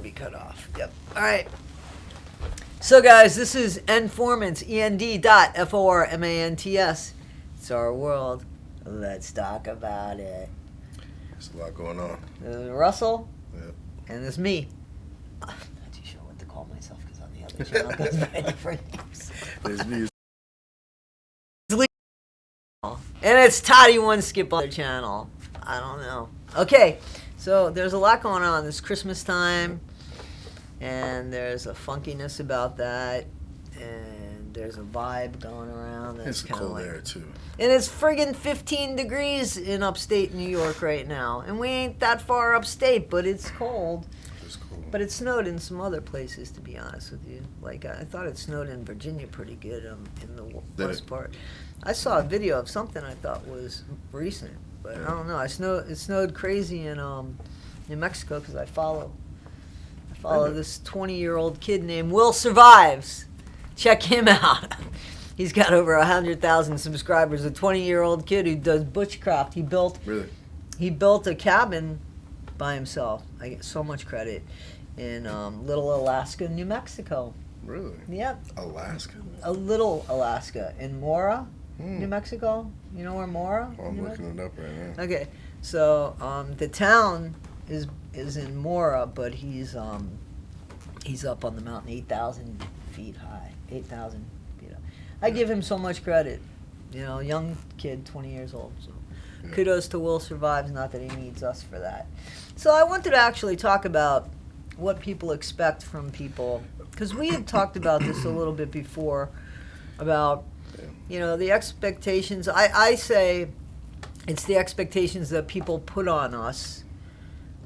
be cut off. Yep. All right. So, guys, this is Enformants, END.FORMANTS. It's our world. Let's talk about it. There's a lot going on. There's Russell. Yep. And there's me. I'm not too sure what to call myself because on the other channel it goes by different names. There's me. And it's Toddy One Skip on the channel. I don't know. Okay, so there's a lot going on. It's Christmas time, and there's a funkiness about that, and there's a vibe going around. That's It's kind of cold like, there too. and it's friggin' 15 degrees in upstate New York right now, and we ain't that far upstate, but it's cold. It's cool. But it snowed in some other places, to be honest with you. Like, I thought it snowed in Virginia pretty good in the west part. I saw a video of something I thought was recent, but I don't know. It snowed crazy in New Mexico because I follow this 20-year-old kid named Will Survives. Check him out. He's got over 100,000 subscribers. A 20-year-old kid who does bushcraft. He built a cabin by himself. I get so much credit in Little Alaska, New Mexico. Really? Yep. Alaska? A Little Alaska in Mora, New Mexico. You know where Mora? Oh, I'm looking it up right now. Okay, so the town is in Mora, but he's up on the mountain, 8,000 feet high, 8,000 feet up. I give him so much credit. You know, young kid, 20 years old. So kudos to Will Survives. Not that he needs us for that. So I wanted to actually talk about what people expect from people, because we had talked about this a little bit before about, you know, the expectations. I say it's the expectations that people put on us,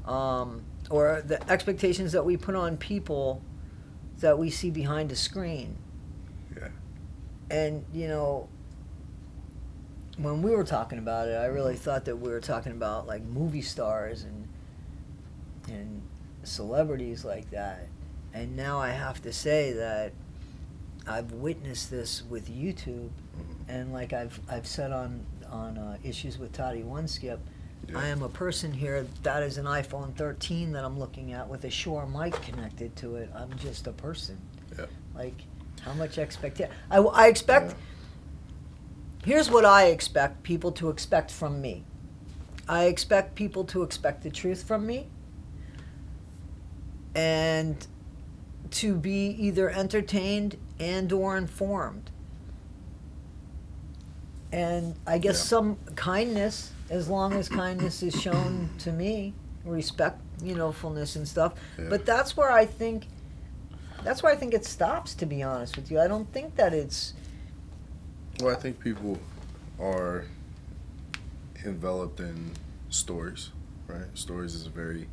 or the expectations that we put on people that we see behind a screen. Yeah. And, you know, when we were talking about it, I really thought that we were talking about like movie stars and celebrities like that. And now I have to say that I've witnessed this with YouTube, and like I've said on issues with Toddy One Skip, I am a person here. That is an iPhone 13 that I'm looking at with a Shure mic connected to it. I'm just a person. Yeah. Like, how much expectation? I expect. Here's what I expect people to expect from me. I expect people to expect the truth from me, and to be either entertained and or informed. And I guess some kindness, as long as kindness is shown to me, respect, you know, fullness and stuff. Yeah. But that's where I think it stops, to be honest with you. I don't think that it's... Well, I think people are enveloped in stories, right? Stories is a very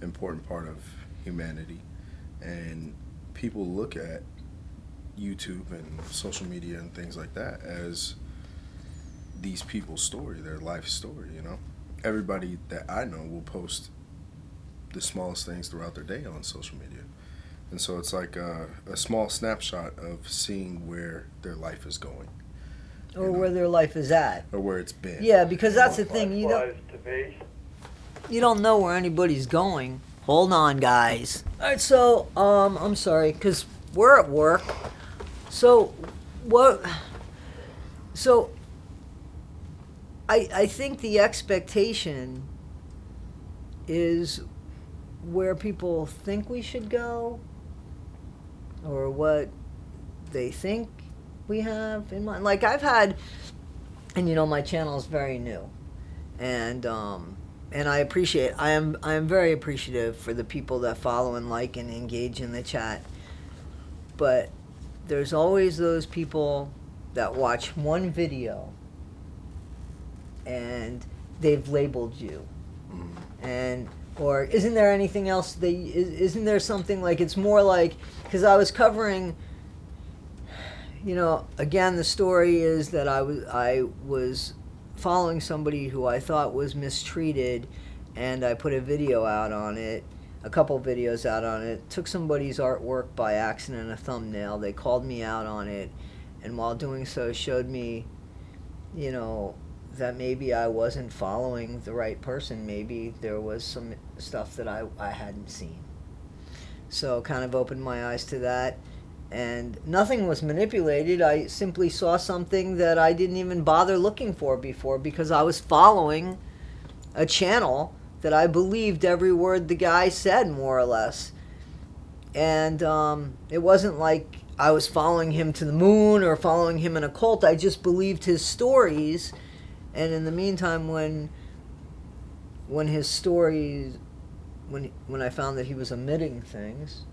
important part of humanity. And people look at YouTube and social media and things like that as these people's story, their life story, you know? Everybody that I know will post the smallest things throughout their day on social media. And so it's like a small snapshot of seeing where their life is going. Or where their life is at. Or where it's been. Yeah, because that's the thing. You don't know where anybody's going. Hold on, guys. All right, so, I'm sorry, because we're at work. So, I think the expectation is where people think we should go, or what they think we have in mind. Like, I've had, and you know, my channel is very new, and I appreciate, I am very appreciative for the people that follow and like and engage in the chat. But there's always those people that watch one video and they've labeled you. And, or isn't there anything else, isn't there something like, it's more like, because I was covering, you know, again, the story is that I was following somebody who I thought was mistreated, and I put a video out on it, a couple videos out on it, took somebody's artwork by accident, a thumbnail, they called me out on it, and while doing so showed me, you know, that maybe I wasn't following the right person, maybe there was some stuff that I hadn't seen. So kind of opened my eyes to that. And nothing was manipulated. I simply saw something that I didn't even bother looking for before because I was following a channel that I believed every word the guy said, more or less. And it wasn't like I was following him to the moon or following him in a cult. I just believed his stories. And in the meantime, when his stories, when I found that he was omitting things,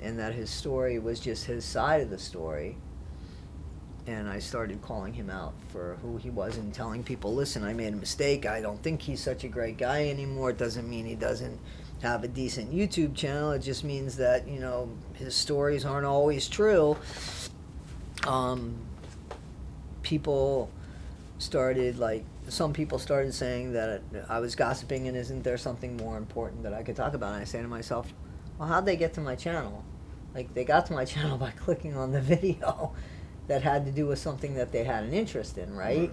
and that his story was just his side of the story, and I started calling him out for who he was and telling people, listen, I made a mistake. I don't think he's such a great guy anymore. It doesn't mean he doesn't have a decent YouTube channel. It just means that, you know, his stories aren't always true. People started, like, some people started saying that I was gossiping and isn't there something more important that I could talk about? And I say to myself, well, how'd they get to my channel? Like, they got to my channel by clicking on the video that had to do with something that they had an interest in, right?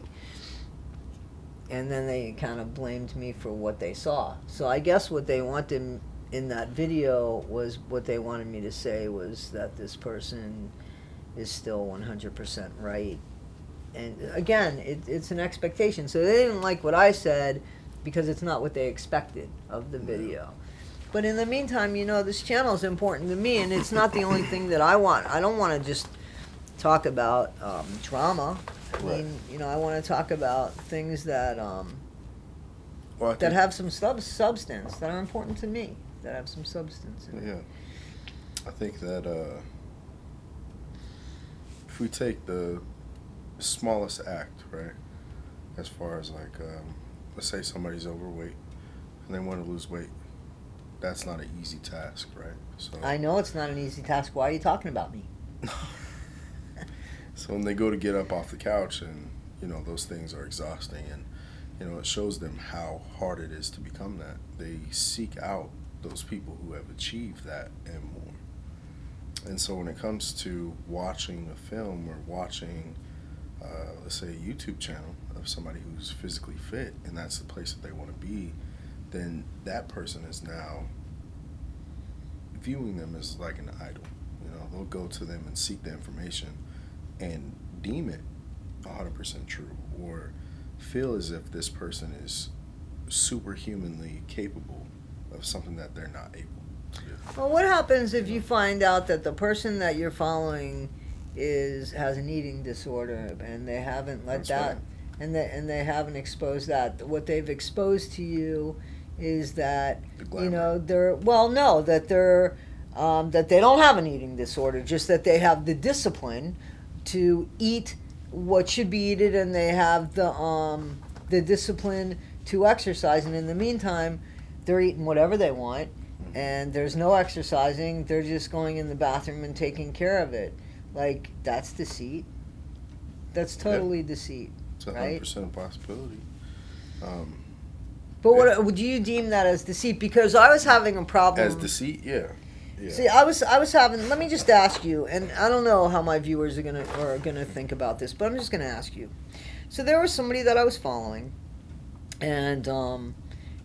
And then they kind of blamed me for what they saw. So I guess what they wanted in that video was, what they wanted me to say was that this person is still 100% right. And again, it's an expectation. So they didn't like what I said because it's not what they expected of the video. But in the meantime, you know, this channel is important to me, and it's not the only thing that I want. I don't want to just talk about drama. I mean, you know, I want to talk about things that that have some substance, that are important to me, that have some substance in it. Yeah. I think that if we take the smallest act, right, as far as like, let's say somebody's overweight and they want to lose weight. That's not an easy task, right? So I know it's not an easy task. Why are you talking about me? So when they go to get up off the couch, and you know those things are exhausting, and you know it shows them how hard it is to become that. They seek out those people who have achieved that and more. And so when it comes to watching a film or watching, let's say, a YouTube channel of somebody who's physically fit, and that's the place that they want to be, then that person is now viewing them as like an idol. You know, they'll go to them and seek the information and deem it 100% true, or feel as if this person is superhumanly capable of something that they're not able to do. Well, what happens if you find out that the person that you're following has an eating disorder, and they haven't let that, and they haven't exposed that? What they've exposed to you is that, you know, that they don't have an eating disorder, just that they have the discipline to eat what should be eaten, and they have the discipline to exercise, and in the meantime they're eating whatever they want, and there's no exercising. They're just going in the bathroom and taking care of it. Like, that's deceit. That's totally deceit. It's 100% possibility. But what do you deem that as deceit? Because I was having a problem. As deceit, yeah. See, I was having. Let me just ask you, and I don't know how my viewers are gonna think about this, but I'm just gonna ask you. So there was somebody that I was following, and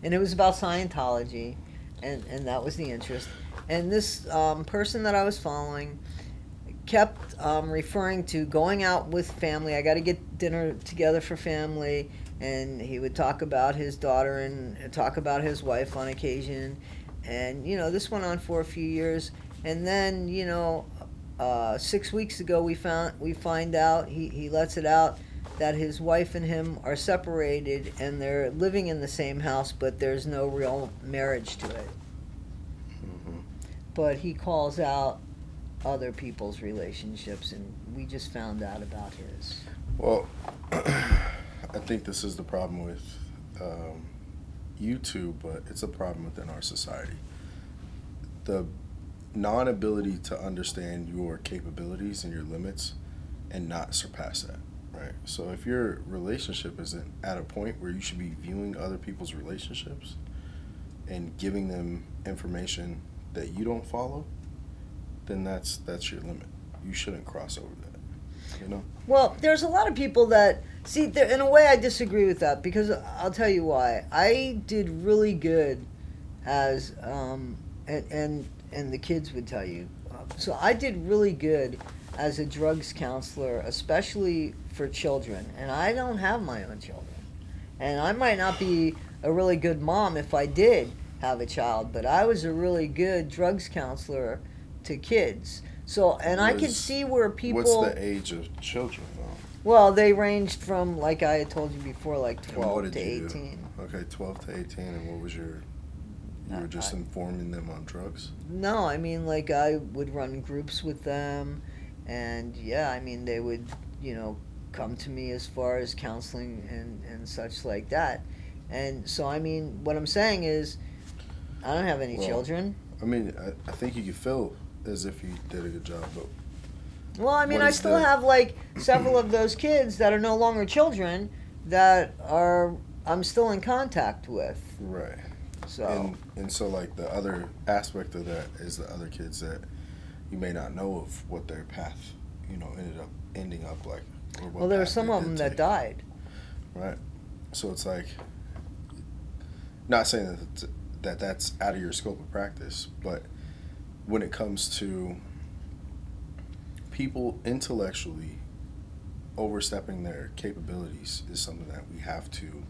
it was about Scientology, and that was the interest. And this person that I was following kept referring to going out with family. I got to get dinner together for family. And he would talk about his daughter and talk about his wife on occasion. And, you know, this went on for a few years. And then, you know, 6 weeks ago we find out, he lets it out, that his wife and him are separated and they're living in the same house, but there's no real marriage to it. Mm-hmm. But he calls out other people's relationships, and we just found out about his. Well, I think this is the problem with YouTube, but it's a problem within our society. The non-ability to understand your capabilities and your limits and not surpass that, right? So if your relationship isn't at a point where you should be viewing other people's relationships and giving them information that you don't follow, then that's your limit. You shouldn't cross over that, you know? Well, there's a lot of people that, see, in a way I disagree with that, because I'll tell you why. I did really good as, and and the kids would tell you. So I did really good as a drugs counselor, especially for children. And I don't have my own children. And I might not be a really good mom if I did have a child, but I was a really good drugs counselor to kids. So, and I could see where people... What's the age of children, though? Well, they ranged from, like I had told you before, like 12 to 18. Okay, 12 to 18, and what was your... You were just informing them on drugs? No, I mean, like, I would run groups with them, and, yeah, I mean, they would, come to me as far as counseling and such like that. And so, I mean, what I'm saying is, I don't have any children. I mean, I think you could feel as if you did a good job, but... Well, I mean, I still have, like, several of those kids that are no longer children that I'm still in contact with. Right. So. And so, like, the other aspect of that is the other kids that you may not know of what their path, ending up like. Or what well, there were some of them that died. Right. So it's like, not saying that that's out of your scope of practice, but when it comes to people intellectually overstepping their capabilities is something that we have to...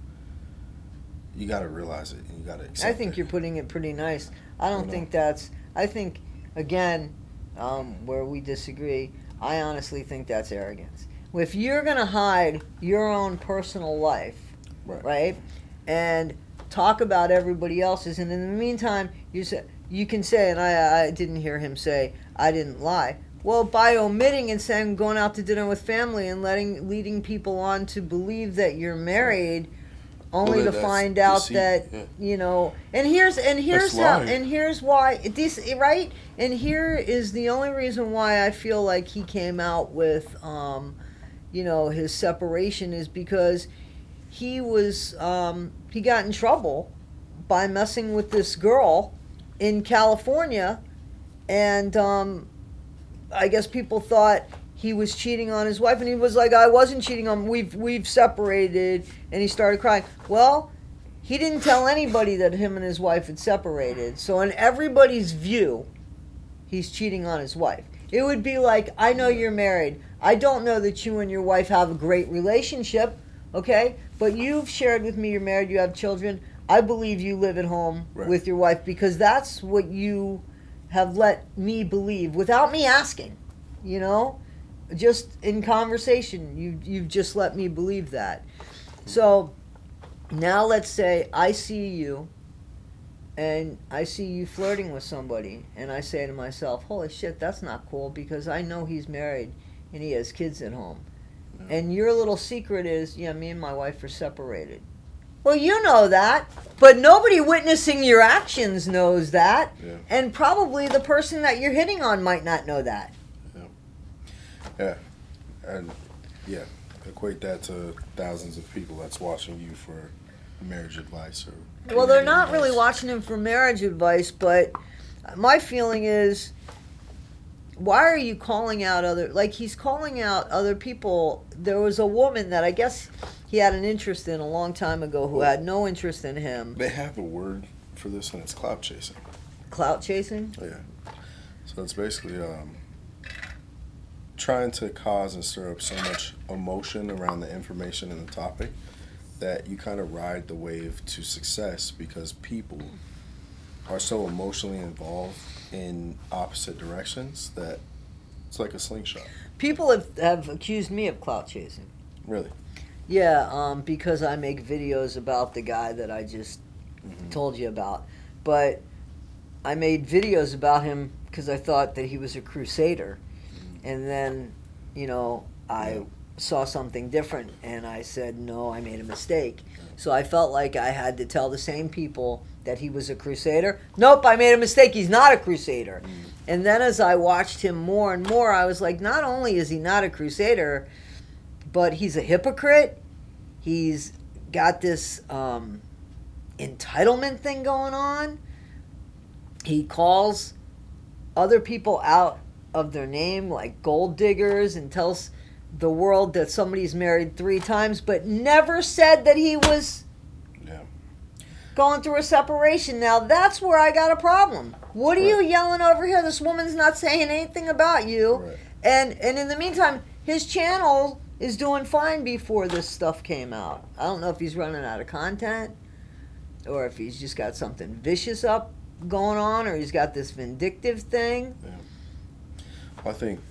You got to realize it, and you got to accept it. I think you're putting it pretty nice. I don't think that's... I think, again, where we disagree, I honestly think that's arrogance. If you're going to hide your own personal life, right, and talk about everybody else's, and in the meantime, you can say, and I didn't hear him say, I didn't lie. Well, by omitting and saying going out to dinner with family and leading people on to believe that you're married... Only to find out that and here's why this right, and here is the only reason why I feel like he came out with his separation is because he got in trouble by messing with this girl in California, and I guess people thought he was cheating on his wife, and he was like, I wasn't cheating on, we've separated, and he started crying. Well, he didn't tell anybody that him and his wife had separated, so in everybody's view, he's cheating on his wife. It would be like, I know you're married, I don't know that you and your wife have a great relationship, okay, but you've shared with me you're married, you have children, I believe you live at home with your wife, because that's what you have let me believe, without me asking, just in conversation, you've just let me believe that. So now let's say I see you and I see you flirting with somebody, and I say to myself, holy shit, that's not cool, because I know he's married and he has kids at home. And your little secret is, me and my wife are separated. Well, you know that, but nobody witnessing your actions knows that, and probably the person that you're hitting on might not know that. Yeah, and equate that to thousands of people that's watching you for marriage advice or... Well, they're not really watching him for marriage advice, but my feeling is, why are you calling out he's calling out other people? There was a woman that I guess he had an interest in a long time ago who had no interest in him. They have a word for this, and it's clout chasing. Clout chasing? Yeah. So it's basically... trying to cause and stir up so much emotion around the information and the topic that you kind of ride the wave to success, because people are so emotionally involved in opposite directions that it's like a slingshot. People have accused me of clout chasing. Really? Yeah, because I make videos about the guy that I just told you about. But I made videos about him because I thought that he was a crusader. And then, I saw something different, and I said, no, I made a mistake. So I felt like I had to tell the same people that he was a crusader. Nope, I made a mistake. He's not a crusader. And then as I watched him more and more, I was like, not only is he not a crusader, but he's a hypocrite. He's got this entitlement thing going on. He calls other people out of their name, like gold diggers, and tells the world that somebody's married 3 times, but never said that he was going through a separation. Now that's where I got a problem. What are you yelling over here? This woman's not saying anything about you. Right. And in the meantime, his channel is doing fine before this stuff came out. I don't know if he's running out of content or if he's just got something vicious up going on or he's got this vindictive thing. Yeah. Well, I think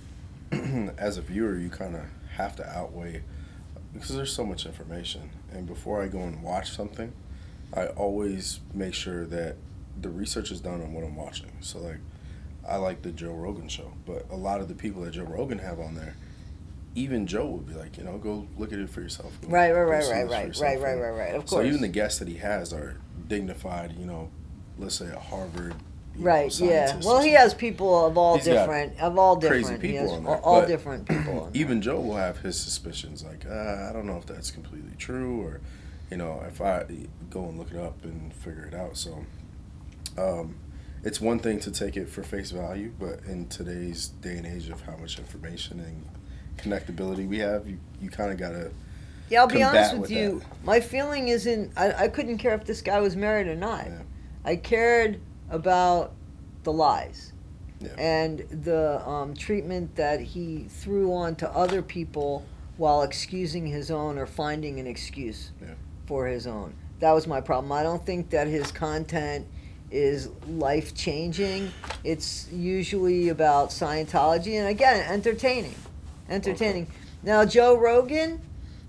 as a viewer, you kind of have to outweigh, because there's so much information. And before I go and watch something, I always make sure that the research is done on what I'm watching. So, like, I like the Joe Rogan show, but a lot of the people that Joe Rogan have on there, even Joe would be like, go look at it for yourself. Right. Of course. So even the guests that he has are dignified, let's say a Harvard right, yeah. scientist Well, or he has people of all different, crazy people he has on there. all But different people on there. even Joe will have his suspicions, like, I don't know if that's completely true, or, if I go and look it up and figure it out. So, it's one thing to take it for face value, but in today's day and age of how much information and connectability we have, you kind of got to Yeah, I'll be honest combat with with you. that. My feeling isn't, I couldn't care if this guy was married or not. Yeah. I cared about the lies. Yeah. And the treatment that he threw on to other people while excusing his own or finding an excuse for his own. That was my problem. I don't think that his content is life-changing. It's usually about Scientology and, again, entertaining. Okay. Now, Joe Rogan,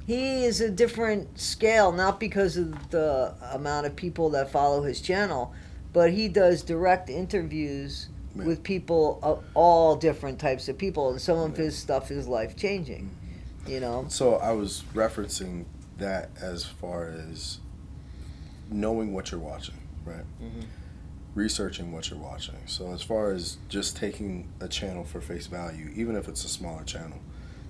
he is a different scale, not because of the amount of people that follow his channel, but he does direct interviews with people of all different types of people, and some of his stuff is life-changing, So I was referencing that as far as knowing what you're watching, right? Mm-hmm. Researching what you're watching. So as far as just taking a channel for face value, even if it's a smaller channel,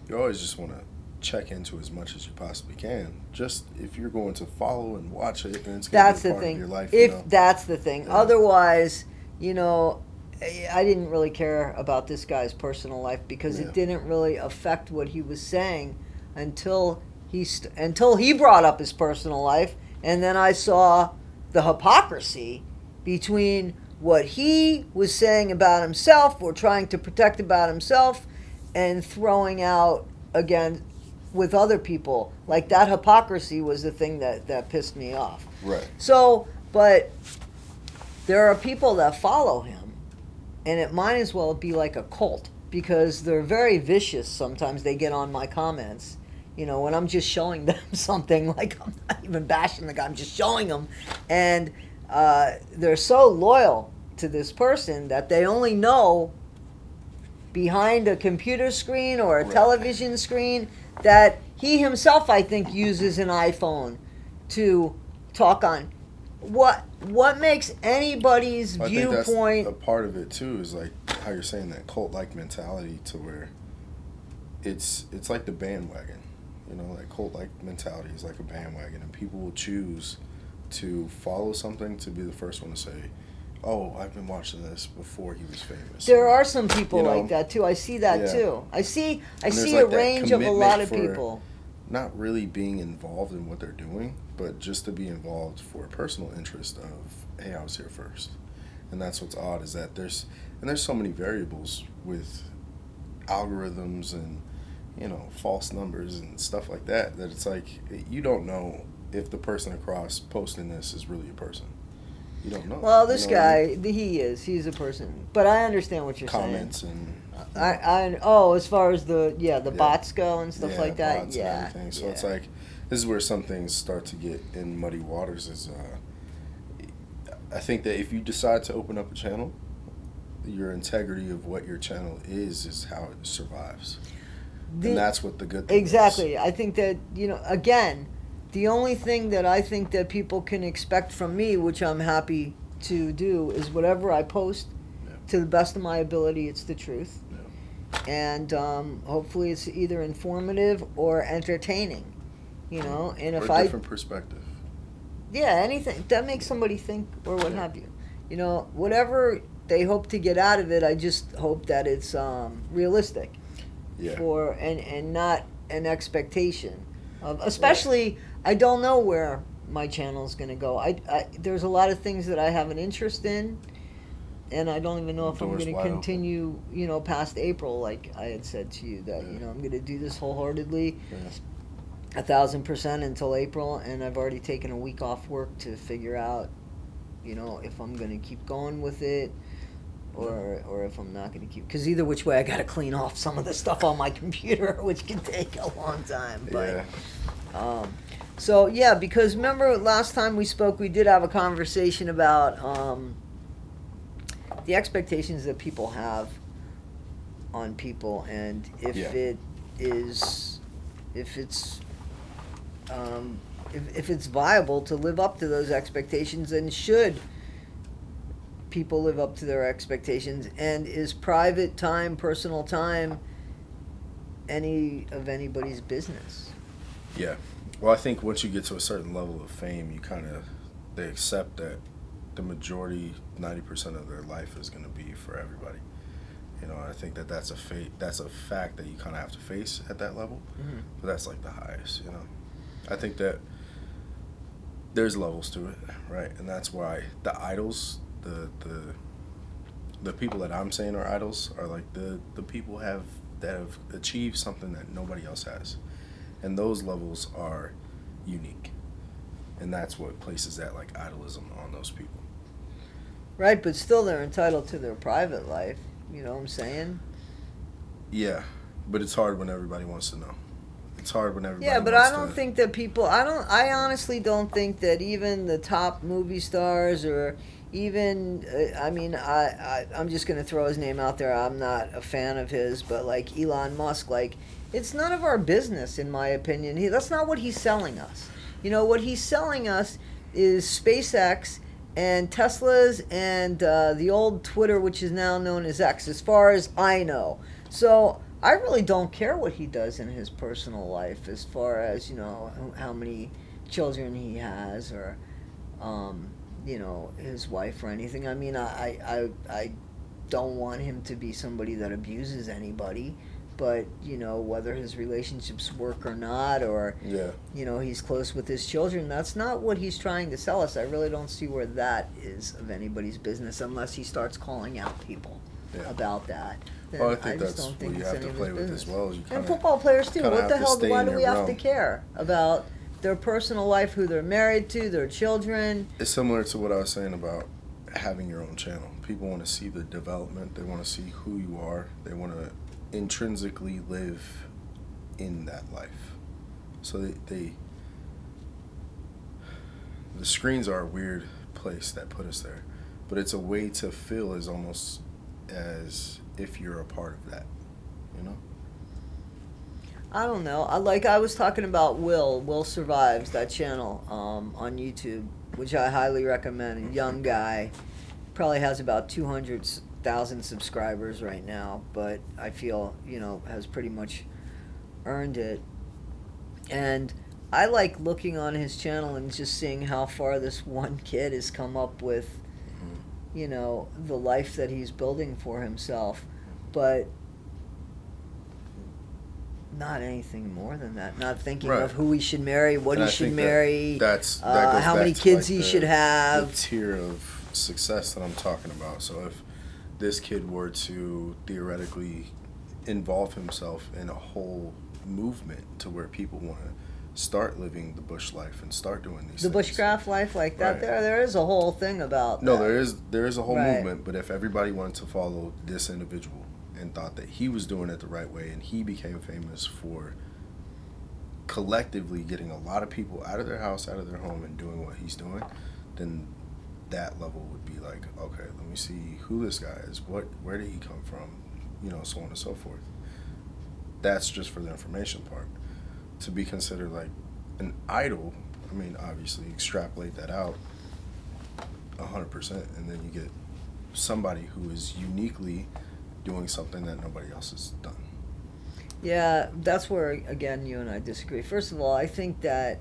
you always just want to check into as much as you possibly can. Just if you're going to follow and watch it, and it's going to be a part of your life. That's the thing. Yeah. Otherwise, I didn't really care about this guy's personal life because it didn't really affect what he was saying until he brought up his personal life, and then I saw the hypocrisy between what he was saying about himself or trying to protect about himself and throwing out again with other people. Like, that hypocrisy was the thing that pissed me off. Right. So, but there are people that follow him, and it might as well be like a cult because they're very vicious. Sometimes they get on my comments, when I'm just showing them something, like I'm not even bashing the guy, I'm just showing them, and they're so loyal to this person that they only know behind a computer screen or a television screen that he himself, I think, uses an iPhone to talk on. What makes anybody's viewpoint? I think that's a part of it too, is like how you're saying that cult-like mentality, to where it's like the bandwagon. Like cult-like mentality is like a bandwagon, and people will choose to follow something to be the first one to say, oh, I've been watching this before he was famous. There are some people like that too. I see that too. I see a range of a lot of people. Not really being involved in what they're doing, but just to be involved for a personal interest of, hey, I was here first. And that's what's odd, is that there's so many variables with algorithms and false numbers and stuff like that it's like you don't know if the person across posting this is really a person. You don't know. Well, this guy, he's a person. But I understand what you're Comments saying. and as far as the bots go and stuff like that. Bots and everything. So it's like, this is where some things start to get in muddy waters. Is I think that if you decide to open up a channel, your integrity of what your channel is how it survives. And that's what the good thing exactly. is. I think that, again, the only thing that I think that people can expect from me, which I'm happy to do, is whatever I post, to the best of my ability, it's the truth. Yeah. And hopefully it's either informative or entertaining, And if or a different perspective. Yeah, anything that makes somebody think or what have you. Whatever they hope to get out of it, I just hope that it's realistic. Yeah. And not an expectation of, especially, I don't know where my channel is going to go. There's a lot of things that I have an interest in, and I don't even know if I'm Doors going to wide continue, past April, like I had said to you, that, Yeah. I'm going to do this wholeheartedly, Yeah. 1,000% until April, and I've already taken a week off work to figure out, if I'm going to keep going with it, or if I'm not going to keep, because either which way I got to clean off some of the stuff on my computer, which can take a long time. But, Yeah. so yeah, because remember last time we spoke, we did have a conversation about the expectations that people have on people, and if Yeah. it is, if it's, if it's viable to live up to those expectations, and should people live up to their expectations, and is private time, personal time, any of anybody's business? Yeah. Well, I think once you get to a certain level of fame, they accept that the majority, 90% of their life is going to be for everybody. I think that's a fact that you kind of have to face at that level. Mm-hmm. But that's like the highest. I think that there's levels to it, right? And that's why the idols, the people that I'm saying are idols, are like the people that have achieved something that nobody else has, and those levels are unique, and that's what places that like idolism on those people. Right, but still they're entitled to their private life. You know what I'm saying? Yeah, but it's hard when everybody wants to know. It's hard when everybody. Yeah, but wants I don't to, think that people. I honestly don't think that even the top movie stars, or even. I mean, I'm just gonna throw his name out there. I'm not a fan of his, but like Elon Musk, like it's none of our business, in my opinion. That's not what he's selling us. What he's selling us is SpaceX and Tesla's and the old Twitter, which is now known as X, as far as I know. So I really don't care what he does in his personal life, as far as how many children he has, or his wife or anything. I mean, I don't want him to be somebody that abuses anybody. But whether his relationships work or not, or yeah, he's close with his children, that's not what he's trying to sell us. I really don't see where that is of anybody's business, unless he starts calling out people about that. Then well, I think just that's don't think what you it's have any to of play his with business. as well. And football players too. What the hell? Why do we have to realm. care about their personal life, who they're married to, their children? It's similar to what I was saying about having your own channel. People want to see the development. They want to see who you are. They want to intrinsically live in that life. So the screens are a weird place that put us there, but it's a way to feel as almost as if you're a part of that. I don't know. I was talking about Will Survives, that channel on YouTube, which I highly recommend. A young guy, probably has about 200,000 subscribers right now, but I feel has pretty much earned it. And I like looking on his channel and just seeing how far this one kid has come up with, the life that he's building for himself, but not anything more than that. Not thinking of who he should marry, what he should marry, that goes how many back to, kids like, he should have. The tier of success that I'm talking about. So if this kid were to theoretically involve himself in a whole movement to where people want to start living the bush life and start doing these the things. bushcraft life like that, Right. there is a whole thing about No, that. there is a whole Right. movement, but if everybody wanted to follow this individual and thought that he was doing it the right way, and he became famous for collectively getting a lot of people out of their house, out of their home, and doing what he's doing, then that level would be like, okay, let me see who this guy is, where did he come from, so on and so forth. That's just for the information part. To be considered like an idol, I mean, obviously extrapolate that out 100%, and then you get somebody who is uniquely doing something that nobody else has done. Yeah, that's where, again, you and I disagree. First of all, I think that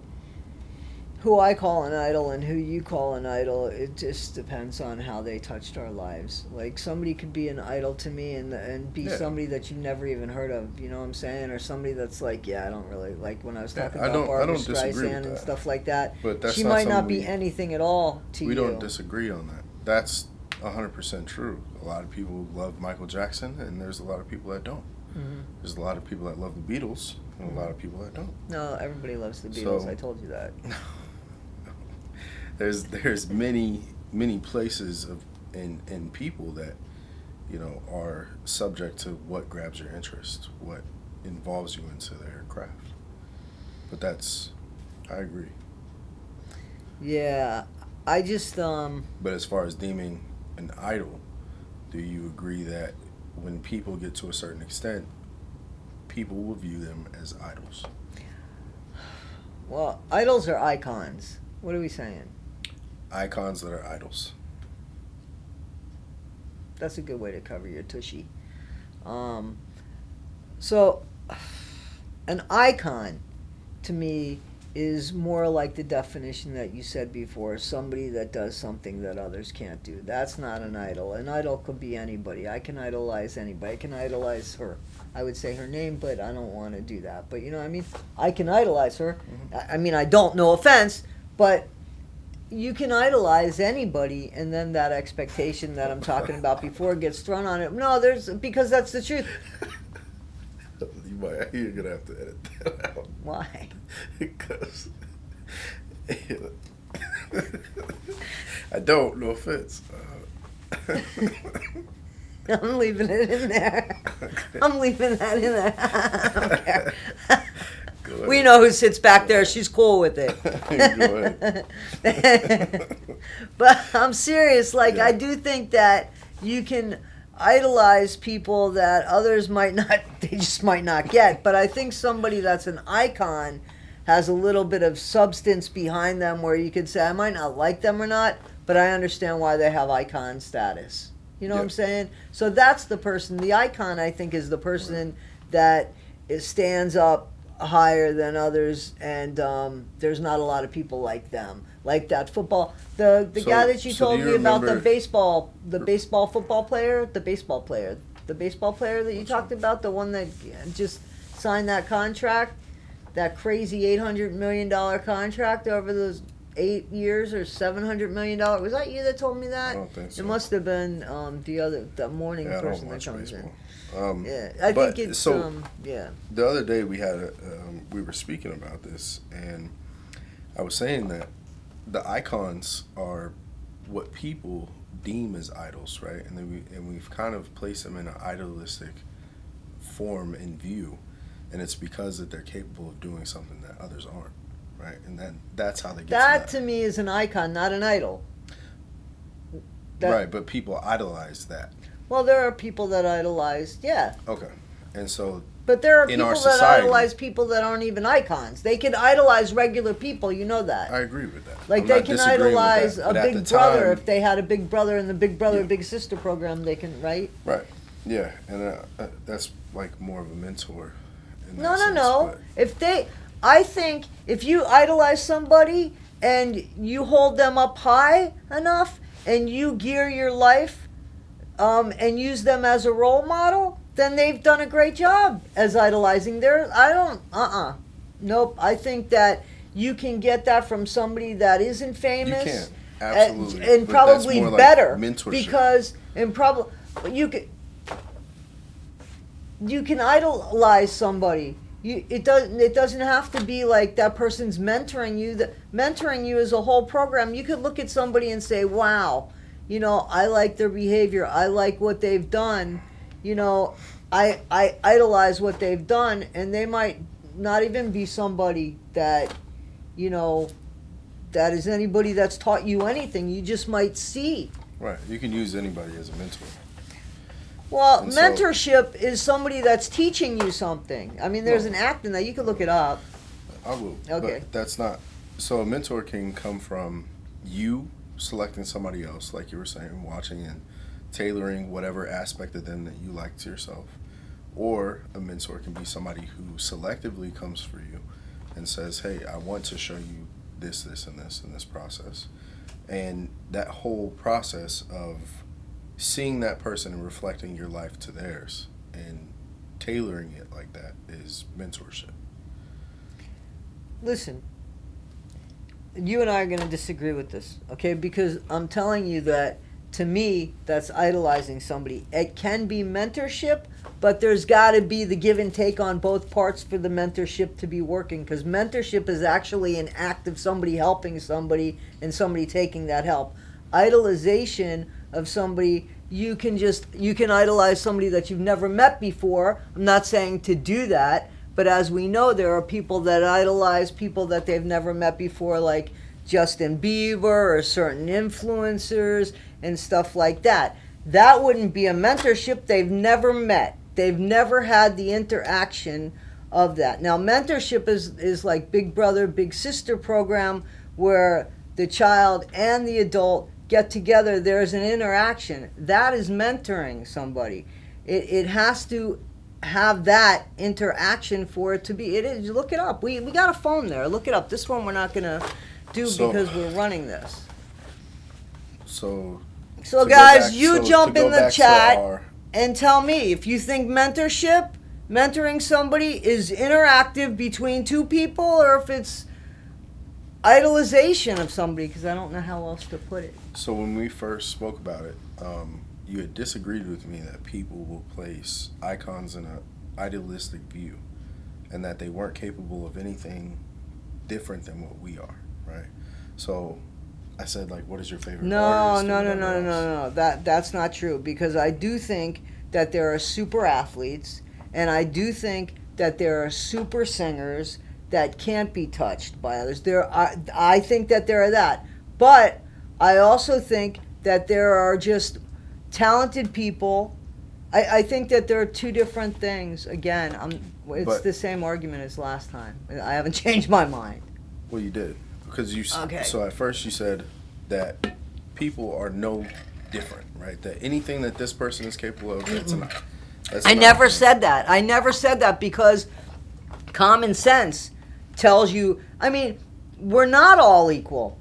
who I call an idol and who you call an idol, it just depends on how they touched our lives. Like, somebody could be an idol to me and be somebody that you never even heard of, you know what I'm saying? Or somebody that's like, I don't really, like when I was talking about Barbara Streisand and stuff like that, But that's she not might not something be anything at all to you. We don't disagree on that. That's 100% true. A lot of people love Michael Jackson, and there's a lot of people that don't. Mm-hmm. There's a lot of people that love the Beatles, and a lot of people that don't. No, everybody loves the Beatles. So, I told you that. there's many places in people that, you know, are subject to what grabs your interest, what involves you into their craft. But I agree. Yeah, I just But as far as deeming an idol, do you agree that when people get to a certain extent, people will view them as idols? well, idols are icons. What are we saying? Icons that are idols. That's a good way to cover your tushy. So, an icon, to me, is more like the definition that you said before, somebody that does something that others can't do. That's not an idol. An idol could be anybody. I can idolize anybody. I can idolize her. I would say her name, but I don't want to do that. But you know what I mean? I can idolize her. I mean, I don't, no offense, but you can idolize anybody, and then that expectation that I'm talking about before gets thrown on it. No, because that's the truth. You're gonna have to edit that out. Why? Because I don't. No offense. I'm leaving it in there. Okay. I'm leaving that in there. I don't care. Go ahead. We know who sits back there. She's cool with it. Go ahead. But I'm serious. Like, Yeah. I do think that you can idolize people that others might not, they just might not get. But I think somebody that's an icon has a little bit of substance behind them where you could say, I might not like them or not, but I understand why they have icon status. You know what I'm Yep. saying? So that's the person. The icon, I think, is the person that stands up higher than others, and there's not a lot of people like them. Like that football, the So- guy that you so told do me you about, the remember- baseball football player, the baseball player that you Which talked one? about, the one that just signed that contract, that crazy $800 million contract over those 8 years, or $700 million. Was that you that told me that? I don't think so. It must have been the morning Yeah, I person don't that watch comes baseball. in. Yeah, I but- think it's so yeah. The other day we were speaking about this, and I was saying that the icons are what people deem as idols, right? And then we've kind of placed them in an idolistic form and view, and it's because that they're capable of doing something that others aren't, right? And that's how they get That to to me is an icon, not an idol. that. Right, but people idolize that. Well, there are people that idolize, yeah. Okay, and so But there are In people our that society- idolize people that aren't even icons. They can idolize regular people, you know that. I agree with that. Like I'm they not can disagreeing with idolize that, a but at big the brother time- if they had a big brother in the Big Brother, Yeah. Big Sister program. They can, right? Right. Yeah, and that's like more of a mentor. In No, that sense, no. but- I think if you idolize somebody and you hold them up high enough and you gear your life and use them as a role model, then they've done a great job as idolizing. Nope. I think that you can get that from somebody that isn't famous. You can, absolutely. And But probably that's more like better mentorship. because you can idolize somebody. It doesn't have to be like that person's mentoring you. Mentoring you is a whole program. You could look at somebody and say, wow, you know, I like their behavior. I like what they've done. You know, I idolize what they've done, and they might not even be somebody that, you know, that is anybody that's taught you anything. You just might see. Right. You can use anybody as a mentor. Well, And so- mentorship is somebody that's teaching you something. I mean, there's an act in that. You can look it up. I will. Okay. But that's not. So a mentor can come from you selecting somebody else, like you were saying, watching and tailoring whatever aspect of them that you like to yourself. Or a mentor can be somebody who selectively comes for you and says, hey, I want to show you this, this, and this in this process. And that whole process of seeing that person and reflecting your life to theirs and tailoring it like that is mentorship. Listen, you and I are going to disagree with this, okay? Because I'm telling you that to me, that's idolizing somebody. It can be mentorship, but there's got to be the give and take on both parts for the mentorship to be working, because mentorship is actually an act of somebody helping somebody and somebody taking that help. Idolization of somebody, you can idolize somebody that you've never met before. I'm not saying to do that, but as we know, there are people that idolize people that they've never met before, like Justin Bieber or certain influencers and stuff like that. That wouldn't be a mentorship. They've never met. They've never had the interaction of that. Now, mentorship is like Big Brother, Big Sister program, where the child and the adult get together. There's an interaction. That is mentoring somebody. It has to have that interaction for it to be. It is. Look it up. We got a phone there. Look it up. This one we're not going to do because we're running this. So guys, jump in the chat and tell me if you think mentoring somebody is interactive between two people, or if it's idolization of somebody, because I don't know how else to put it. So when we first spoke about it, you had disagreed with me that people will place icons in an idealistic view and that they weren't capable of anything different than what we are, right? So I said, like, what is your favorite artist? No. That's not true, because I do think that there are super athletes, and I do think that there are super singers that can't be touched by others. I think that there are that. But I also think that there are just talented people. I think that there are two different things. Again, it's the same argument as last time. I haven't changed my mind. Well, you did. Because Okay. So at first you said that people are no different, right? That anything that this person is capable of, I never said that. I never said that, because common sense tells you, I mean, we're not all equal.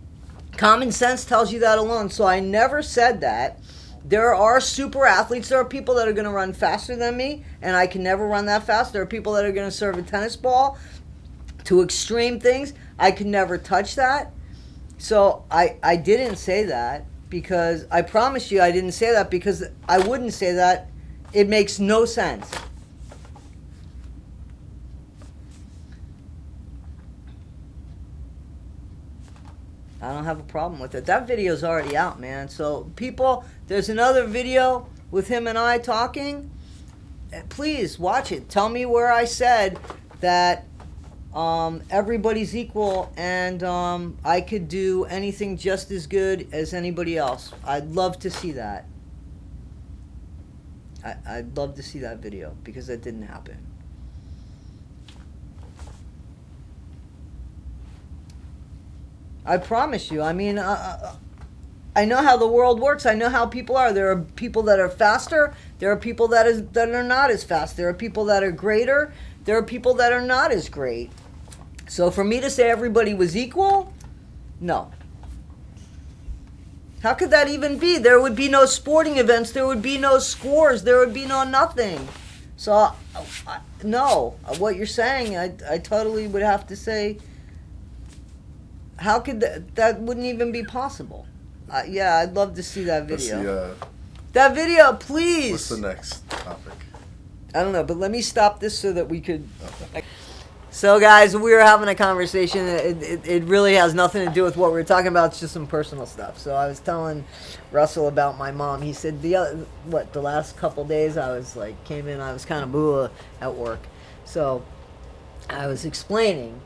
Common sense tells you that alone. So I never said that. There are super athletes. There are people that are going to run faster than me, and I can never run that fast. There are people that are going to serve a tennis ball to extreme things. I could never touch that. So I didn't say that, because I promise you I didn't say that, because I wouldn't say that. It makes no sense. I don't have a problem with it. That video's already out, man. So people, there's another video with him and I talking. Please watch it. Tell me where I said that everybody's equal and I could do anything just as good as anybody else. I'd love to see that. I'd love to see that video, because that didn't happen. I promise you. I mean, I know how the world works. I know how people are. There are people that are faster. There are people that are not as fast. There are people that are greater. There are people that are not as great. So for me to say everybody was equal, no. How could that even be? There would be no sporting events. There would be no scores. There would be no nothing. So, no. What you're saying, I totally would have to say, how could that wouldn't even be possible? Yeah, I'd love to see that video. That video, please. What's the next topic? I don't know, but let me stop this so that we could... Okay. So, guys, we were having a conversation. It really has nothing to do with what we were talking about. It's just some personal stuff. So I was telling Russell about my mom. He said the last couple days I was came in, I was kind of boo at work. So I was explaining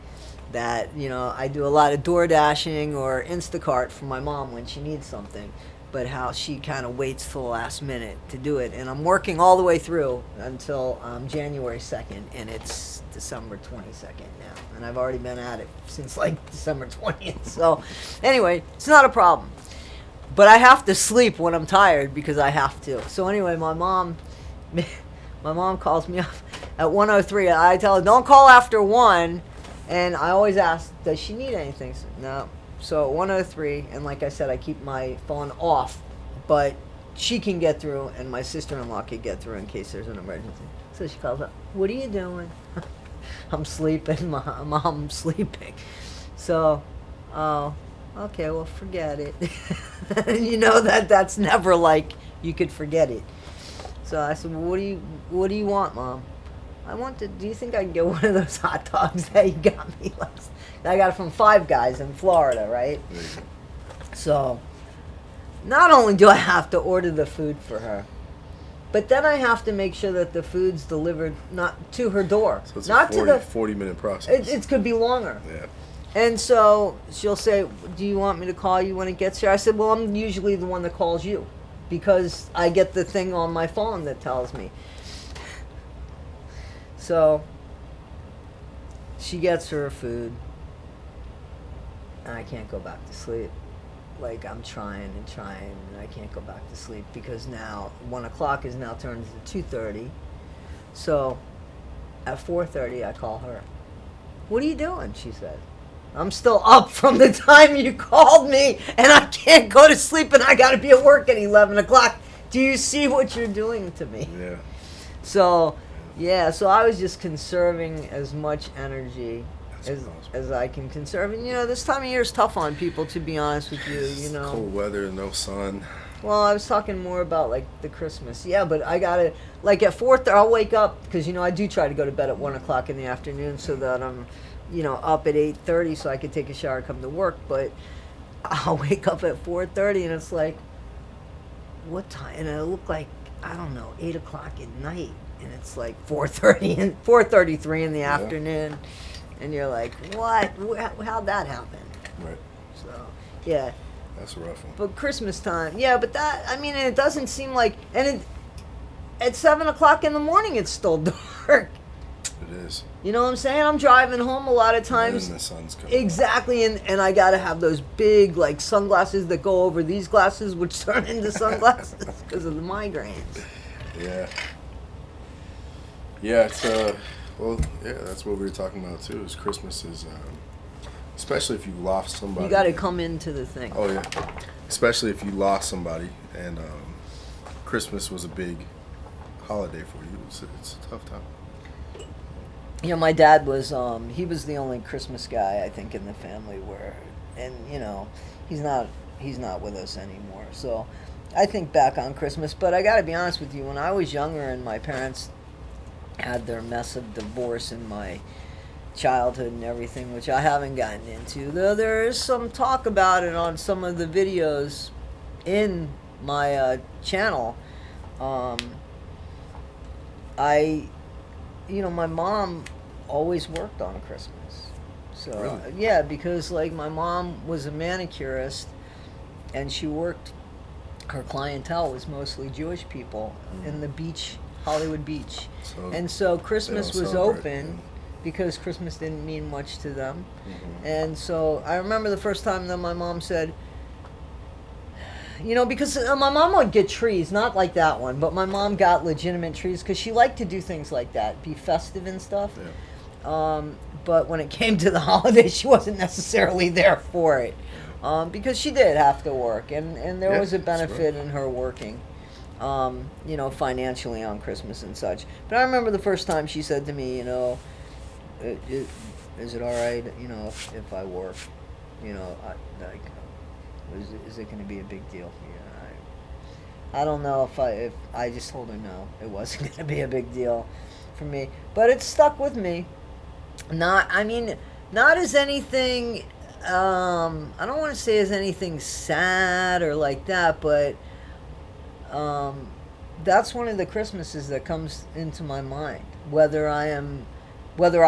that, I do a lot of door dashing or Instacart for my mom when she needs something, but how she kind of waits till the last minute to do it. And I'm working all the way through until January 2nd, and it's December 22nd now. And I've already been at it since December 20th. So anyway, it's not a problem. But I have to sleep when I'm tired, because I have to. So anyway, my mom calls me up at 1:03. I tell her, don't call after 1. And I always ask, does she need anything? So, no. So 1:03, and like I said, I keep my phone off, but she can get through, and my sister-in-law can get through in case there's an emergency. So she calls up, what are you doing? I'm sleeping, Mom, I'm sleeping. So, oh, Okay, well, forget it. You know that's never like you could forget it. So I said, well, what do you want, Mom? Do you think I can get one of those hot dogs that you got me last? I got it from Five Guys in Florida, right? There you go. So, not only do I have to order the food for her, but then I have to make sure that the food's delivered not to her door, So it's not a 40, to the. 40-minute process. It could be longer. Yeah. And so she'll say, "Do you want me to call you when it gets here?" I said, "Well, I'm usually the one that calls you, because I get the thing on my phone that tells me." So she gets her food, and I can't go back to sleep. Like, I'm trying and I can't go back to sleep because now 1 o'clock is now turned into 2:30. So at 4:30 I call her. "What are you doing?" she said. "I'm still up from the time you called me, and I can't go to sleep, and I got to be at work at 11 o'clock. Do you see what you're doing to me?" Yeah. So, yeah, so I was just conserving as much energy That's awesome. as I can conserve. And, this time of year is tough on people, to be honest with you, It's cold weather, no sun. Well, I was talking more about, like, the Christmas. Yeah, but I got to, like, at 4:30, I'll wake up, because, I do try to go to bed at 1 o'clock in the afternoon so that I'm, up at 8:30 so I can take a shower and come to work. But I'll wake up at 4:30 and it's like, what time? And it'll look like, I don't know, 8 o'clock at night. And it's like 4:30 and 4:33 in the afternoon. And you're like, what? How'd that happen? Right. So, yeah. That's a rough one. But Christmas time, yeah, but it doesn't seem like, at 7 o'clock in the morning, it's still dark. It is. You know what I'm saying? I'm driving home a lot of times. And the sun's coming Exactly, and I got to have those big, like, sunglasses that go over these glasses, which turn into sunglasses because of the migraines. Yeah. Yeah, it's, that's what we were talking about, too, is Christmas is, especially if you lost somebody. You got to come into the thing. Oh, yeah. Especially if you lost somebody, and Christmas was a big holiday for you. It's a tough time. My dad was, he was the only Christmas guy, I think, in the family he's not with us anymore. So I think back on Christmas, but I got to be honest with you, when I was younger and my parents had their mess of divorce in my childhood and everything, which I haven't gotten into, though there is some talk about it on some of the videos in my channel. My mom always worked on Christmas. So, Really? yeah, because, like, my mom was a manicurist, and she worked, her clientele was mostly Jewish people in the beach, Hollywood Beach. So Christmas was open because Christmas didn't mean much to them. Mm-hmm. And so I remember the first time that my mom said, because my mom would get trees, not like that one, but my mom got legitimate trees because she liked to do things like that, be festive and stuff. Yeah. But when it came to the holidays, she wasn't necessarily there for it because she did have to work, and there was a benefit in her working, financially on Christmas and such. But I remember the first time she said to me, is it all right, if I work, is it going to be a big deal for you? I don't know if I just told her no, it wasn't going to be a big deal for me, but it stuck with me. Not as anything, I don't want to say as anything sad or like that, but that's one of the Christmases that comes into my mind, whether I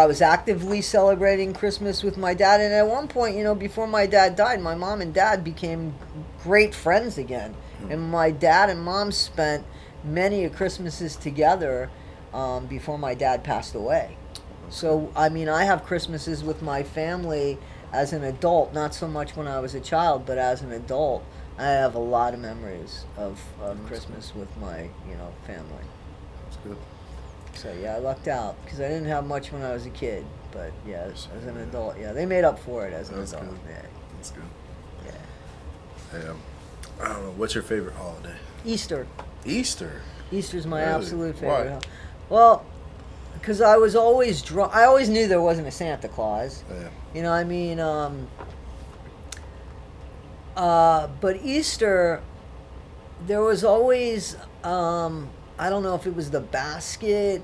was actively celebrating Christmas with my dad. And at one point, before my dad died, my mom and dad became great friends again. And my dad and mom spent many Christmases together before my dad passed away. So, I have Christmases with my family as an adult, not so much when I was a child, but as an adult. I have a lot of memories of Christmas with my, family. That's good. So, yeah, I lucked out because I didn't have much when I was a kid. But, yeah, as an adult, yeah, they made up for it as an adult. Good. Yeah. That's good. Yeah. Hey, I don't know. What's your favorite holiday? Easter. Easter. Easter's my Really? absolute favorite. Why? Well, because I was always I always knew there wasn't a Santa Claus. Yeah. But Easter, there was always, I don't know if it was the basket.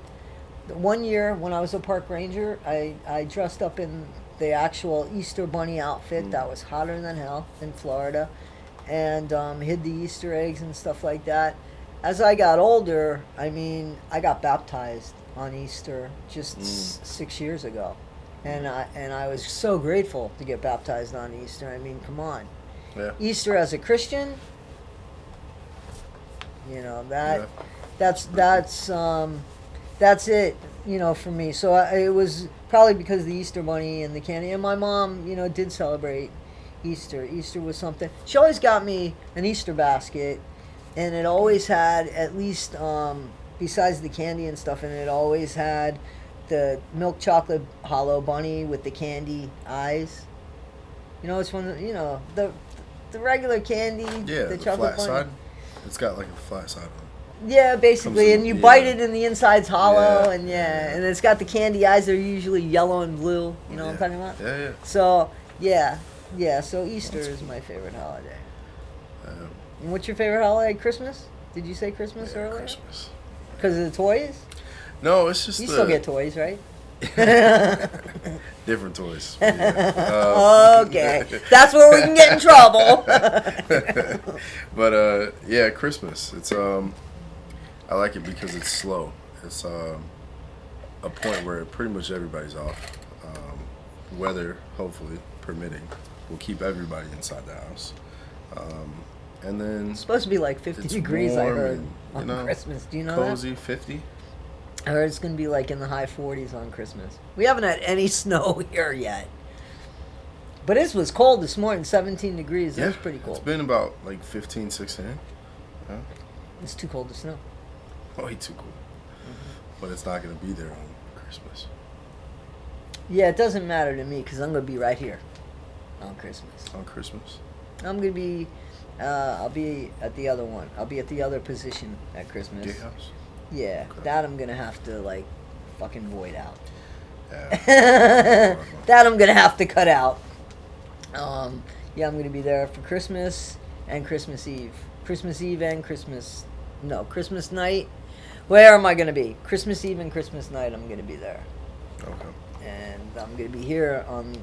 One year when I was a park ranger, I dressed up in the actual Easter bunny outfit that was hotter than hell in Florida, and hid the Easter eggs and stuff like that. As I got older, I mean, I got baptized on Easter just 6 years ago, and I was so grateful to get baptized on Easter. I mean, come on, Yeah. Easter as a Christian, you know that Yeah. that's it, you know, for me. So it was probably because of the Easter bunny and the candy, and my mom, you know, did celebrate Easter. Easter was something. She always got me an Easter basket, and it always had at least, besides the candy and stuff, and it always had the milk chocolate hollow bunny with the candy eyes. You know, it's one of, you know, the regular candy, Yeah, the the chocolate flat bunny. side. It's got like a flat side on it. Yeah, basically, Comes in- and you yeah. bite it and the inside's hollow, Yeah, and yeah. and it's got the candy eyes. They're usually yellow and blue. You know what I'm Yeah. talking about? Yeah, yeah. So yeah. So Easter is my favorite holiday. And what's your favorite holiday? Christmas? Did you say Christmas Yeah, earlier? Christmas. Because of the toys? No, it's just You the still get toys, right? different toys. Yeah. Okay, that's where we can get in trouble. But yeah, Christmas. It's I like it because it's slow. It's a point where pretty much everybody's off. Weather, hopefully permitting, will keep everybody inside the house. And then It's supposed to be like 50 it's degrees, I warm heard, and, on you know, Christmas. Do you know cozy, 50. that? I heard it's going to be like in the high 40s on Christmas. We haven't had any snow here yet. But it was cold this morning, 17 degrees. That was pretty cold. It's been about like 15, 16. Yeah. It's too cold to snow. Way too cool. But it's not going to be there on Christmas. Yeah, it doesn't matter to me because I'm going to be right here on Christmas. On Christmas? I'm going to be, I'll be at the other one. I'll be at the other position at Christmas. Gatehouse? Yeah, Okay. that I'm going to have to, like, fucking void out. Yeah. That I'm going to have to cut out. Yeah, I'm going to be there for Christmas and Christmas Eve. Christmas Eve and Christmas night. Where am I going to be? Christmas Eve and Christmas night, I'm going to be there. Okay. And I'm going to be here on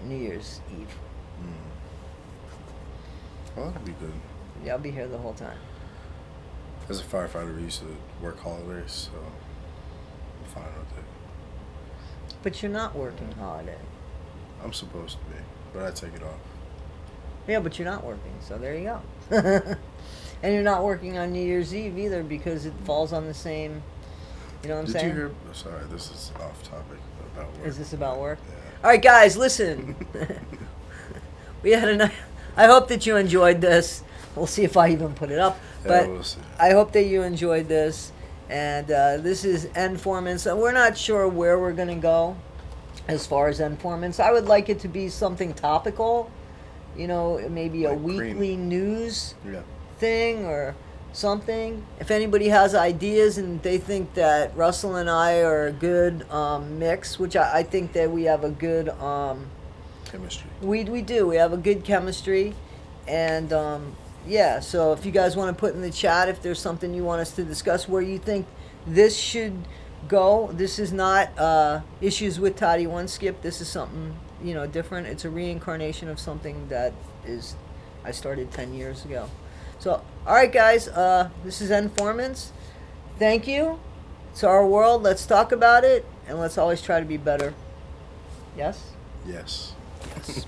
New Year's Eve. Well, that'll be good. Yeah, I'll be here the whole time. As a firefighter, we used to work holidays, so I'm fine with it. But you're not working holiday. I'm supposed to be, but I take it off. Yeah, but you're not working, so there you go. And you're not working on New Year's Eve either because it falls on the same, you know what I'm Did saying? you hear? Oh, sorry, this is off topic about work. Is this about work? Yeah. All right, guys, listen. We had a nice. I hope that you enjoyed this. We'll see if I even put it up. But we'll see. I hope that you enjoyed this. And this is Informants. We're not sure where we're going to go as far as Informants. I would like it to be something topical. You know, maybe a Like cream. weekly news Yeah. thing or something. If anybody has ideas and they think that Russell and I are a good mix, which I think that we have a good Chemistry. we do. We have a good chemistry, and yeah. So if you guys want to put in the chat if there's something you want us to discuss, where you think this should go. This is not issues with Toddy One Skip. This is something different. It's a reincarnation of something that I started 10 years ago. So all right, guys. This is Informants. Thank you. It's our world. Let's talk about it, and let's always try to be better. Yes. Yes. Yes.